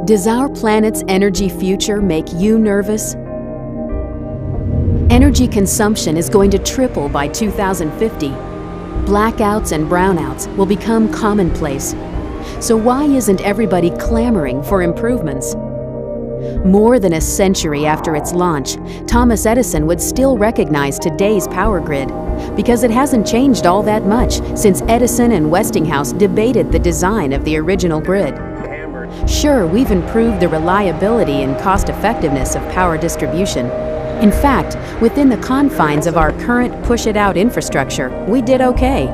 Does our planet's energy future make you nervous? Energy consumption is going to triple by 2050. Blackouts and brownouts will become commonplace. So why isn't everybody clamoring for improvements? More than a century after its launch, Thomas Edison would still recognize today's power grid because it hasn't changed all that much since Edison and Westinghouse debated the design of the original grid. Sure, we've improved the reliability and cost-effectiveness of power distribution. In fact, within the confines of our current push-it-out infrastructure, we did okay.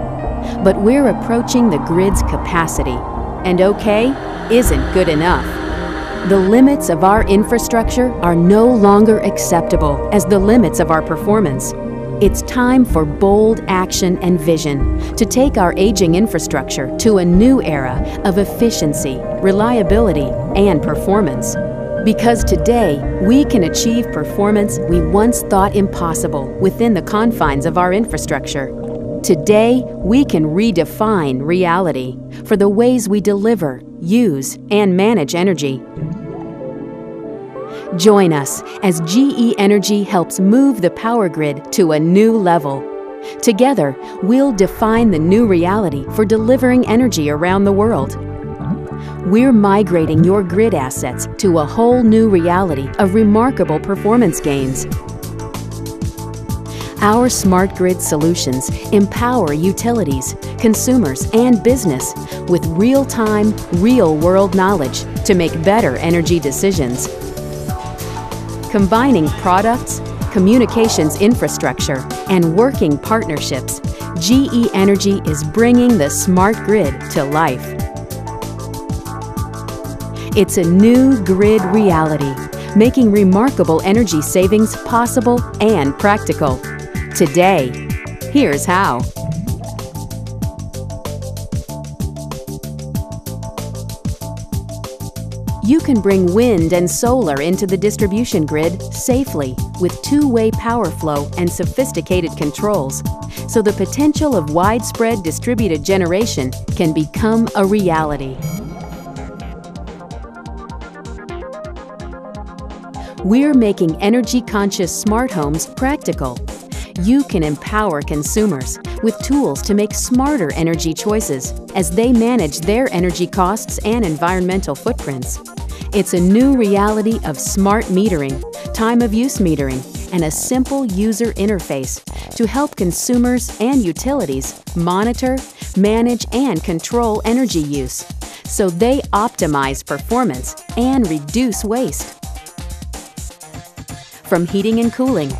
But we're approaching the grid's capacity, and okay isn't good enough. The limits of our infrastructure are no longer acceptable as the limits of our performance. It's time for bold action and vision to take our aging infrastructure to a new era of efficiency, reliability, and performance. Because today, we can achieve performance we once thought impossible within the confines of our infrastructure. Today, we can redefine reality for the ways we deliver, use, and manage energy. Join us as GE Energy helps move the power grid to a new level. Together, we'll define the new reality for delivering energy around the world. We're migrating your grid assets to a whole new reality of remarkable performance gains. Our smart grid solutions empower utilities, consumers, and business with real-time, real-world knowledge to make better energy decisions. Combining products, communications infrastructure, and working partnerships, GE Energy is bringing the smart grid to life. It's a new grid reality, making remarkable energy savings possible and practical. Today, here's how. You can bring wind and solar into the distribution grid safely with two-way power flow and sophisticated controls, so the potential of widespread distributed generation can become a reality. We're making energy-conscious smart homes practical. You can empower consumers with tools to make smarter energy choices as they manage their energy costs and environmental footprints. It's a new reality of smart metering, time-of-use metering, and a simple user interface to help consumers and utilities monitor, manage, and control energy use so they optimize performance and reduce waste. From heating and cooling,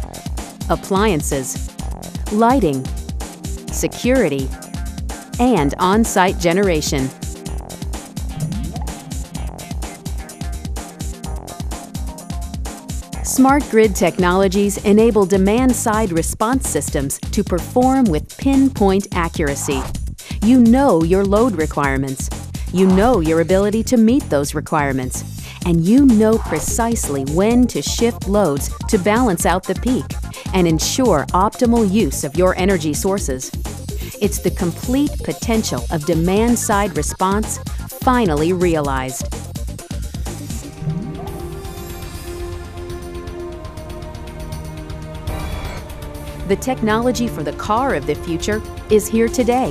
appliances, lighting, security, and on-site generation. Smart grid technologies enable demand-side response systems to perform with pinpoint accuracy. You know your load requirements. You know your ability to meet those requirements. And you know precisely when to shift loads to balance out the peak and ensure optimal use of your energy sources. It's the complete potential of demand-side response finally realized. The technology for the car of the future is here today.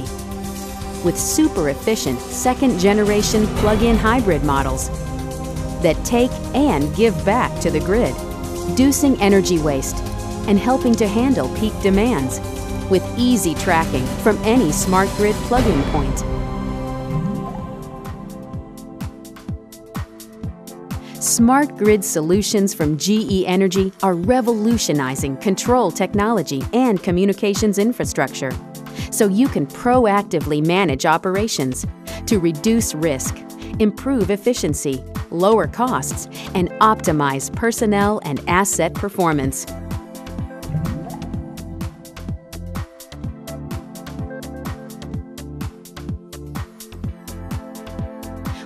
With super efficient second-generation plug-in hybrid models that take and give back to the grid, reducing energy waste and helping to handle peak demands with easy tracking from any smart grid plug-in point. Smart grid solutions from GE Energy are revolutionizing control technology and communications infrastructure, so you can proactively manage operations to reduce risk, improve efficiency, lower costs, and optimize personnel and asset performance.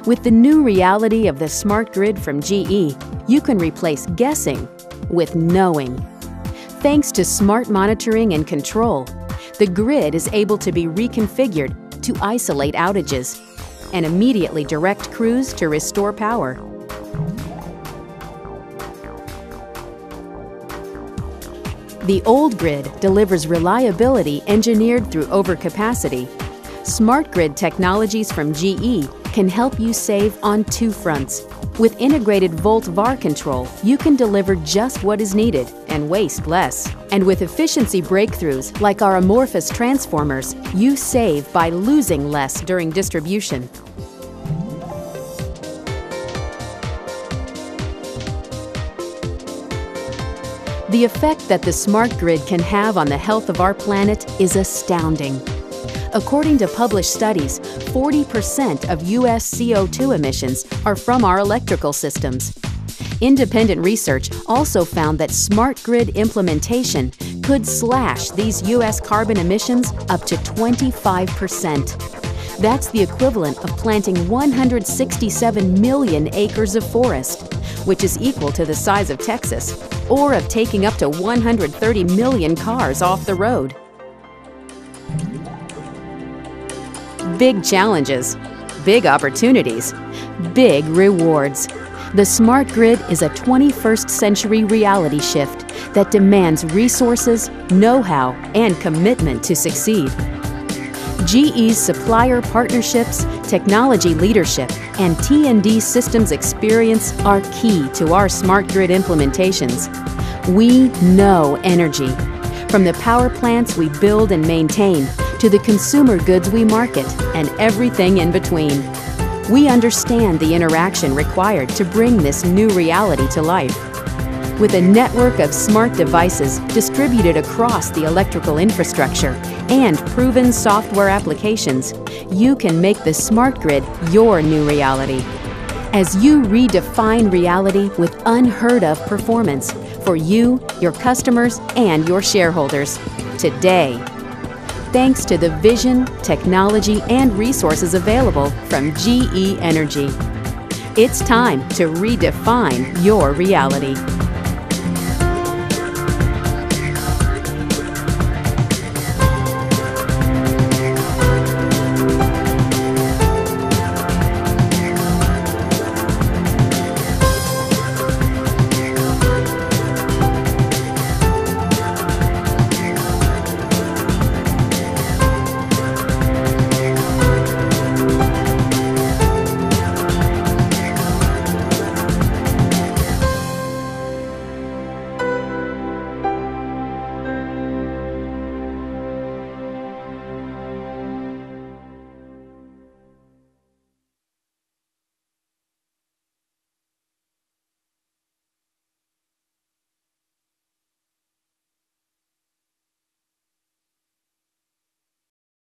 With the new reality of the smart grid from GE, you can replace guessing with knowing. Thanks to smart monitoring and control, the grid is able to be reconfigured to isolate outages and immediately direct crews to restore power. The old grid delivers reliability engineered through overcapacity. Smart grid technologies from GE can help you save on two fronts. With integrated volt-VAR control, you can deliver just what is needed and waste less. And with efficiency breakthroughs like our amorphous transformers, you save by losing less during distribution. The effect that the smart grid can have on the health of our planet is astounding. According to published studies, 40% of U.S. CO2 emissions are from our electrical systems. Independent research also found that smart grid implementation could slash these U.S. carbon emissions up to 25%. That's the equivalent of planting 167 million acres of forest, which is equal to the size of Texas, or of taking up to 130 million cars off the road. Big challenges, big opportunities, big rewards. The smart grid is a 21st century reality shift that demands resources, know-how, and commitment to succeed. GE's supplier partnerships, technology leadership, and T&D systems experience are key to our smart grid implementations. We know energy. From the power plants we build and maintain, to the consumer goods we market, and everything in between. We understand the interaction required to bring this new reality to life. With a network of smart devices distributed across the electrical infrastructure and proven software applications, you can make the smart grid your new reality. As you redefine reality with unheard-of performance for you, your customers, and your shareholders today. Thanks to the vision, technology, and resources available from GE Energy. It's time to redefine your reality.